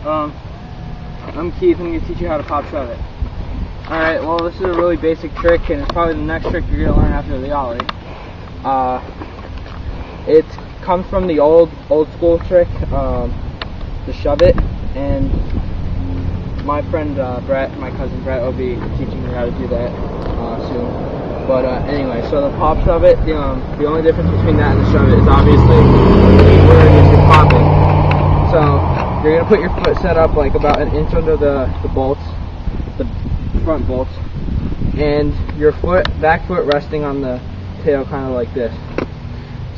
I'm Keith. I'm going to teach you how to pop shove it. Alright, well this is a really basic trick, and it's probably the next trick you're going to learn after the ollie. It comes from the old school trick, the shove it, and my friend Brett, my cousin Brett, will be teaching me how to do that soon. But anyway, so the pop shove it, the only difference between that and the shove it is obviously where you're popping. So you're gonna put your foot set up like about an inch under the bolts, the front bolts, and your back foot resting on the tail, kind of like this.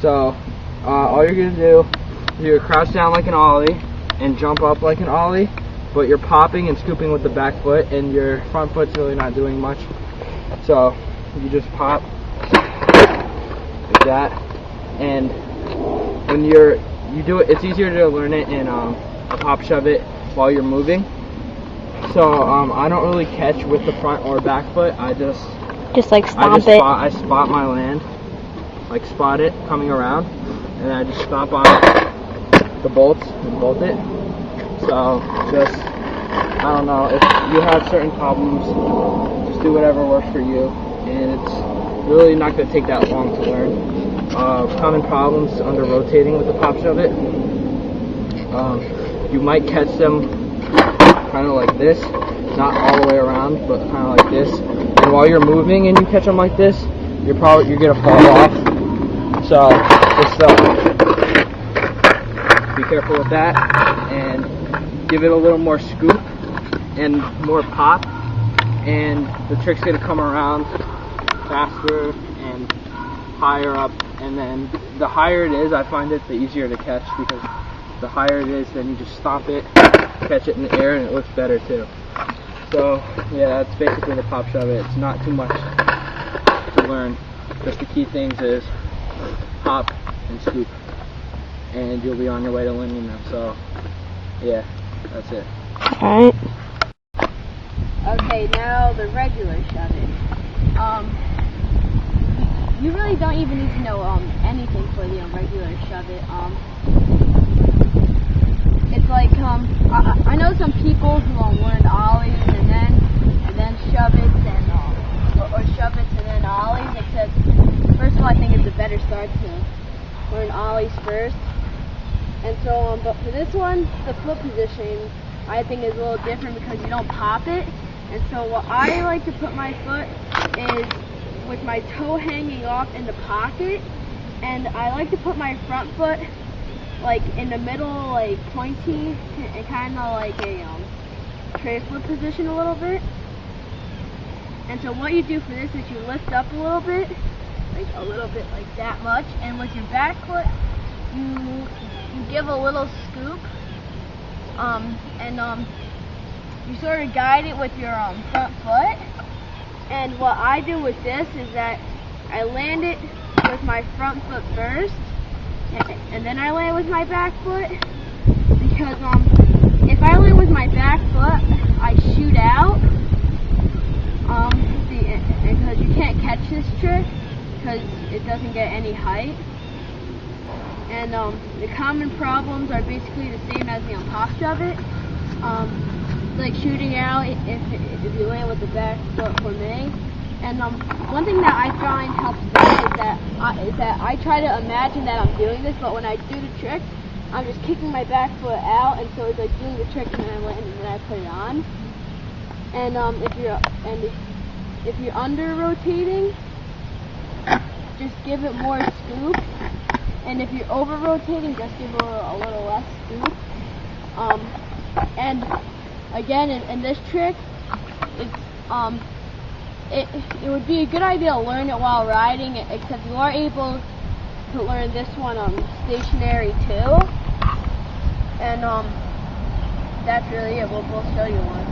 So all you're gonna do is you're crouch down like an ollie and jump up like an ollie, but you're popping and scooping with the back foot, and your front foot's really not doing much. So you just pop like that, and when you do it, it's easier to learn it in a pop shove it while you're moving. So I don't really catch with the front or back foot. I just like stomp it. I spot my land, like spot it coming around, and I just stomp on the bolts and bolt it. So just, I don't know, if you have certain problems, just do whatever works for you. And it's really not going to take that long to learn. Common problems under rotating with the pop shove it. You might catch them kind of like this, not all the way around, but kind of like this. And while you're moving and you catch them like this, you're going to fall off. So just be careful with that, and give it a little more scoop and more pop, and the trick's going to come around faster and higher up. And then the higher it is, I find it the easier to catch, because the higher it is, then you just stomp it, catch it in the air, and it looks better too. So yeah, that's basically the pop shove it. It's not too much to learn. Just the key things is pop and scoop, and you'll be on your way to learning them. So yeah, that's it. Alright. Okay, now the regular shove it. You really don't even need to know anything for the regular shove it. It's like I know some people who learned ollies and then shove it and or shove it and then ollies. Except first of all, I think it's a better start to learn ollies first. And so, but for this one, the foot position I think is a little different because you don't pop it. And so what I like to put my foot is with my toe hanging off in the pocket, and I like to put my front foot like in the middle, like pointy, and kind of like a tray flip position a little bit. And so what you do for this is you lift up a little bit like that much, and with your back foot you give a little scoop, and you sort of guide it with your front foot. And what I do with this is that I land it with my front foot first, and then I land with my back foot, because if I land with my back foot, I shoot out, because you can't catch this trick because it doesn't get any height. And the common problems are basically the same as the pop shove it. Like shooting out if you land with the back foot for me. And one thing that I find helps me is that I try to imagine that I'm doing this, but when I do the trick, I'm just kicking my back foot out, and so it's like doing the trick and then I land and then I put it on. And if you're under rotating, just give it more scoop. And if you're over rotating, just give it a little less scoop. And again, in this trick, it would be a good idea to learn it while riding, except you are able to learn this one stationary too. And that's really it. We'll show you one.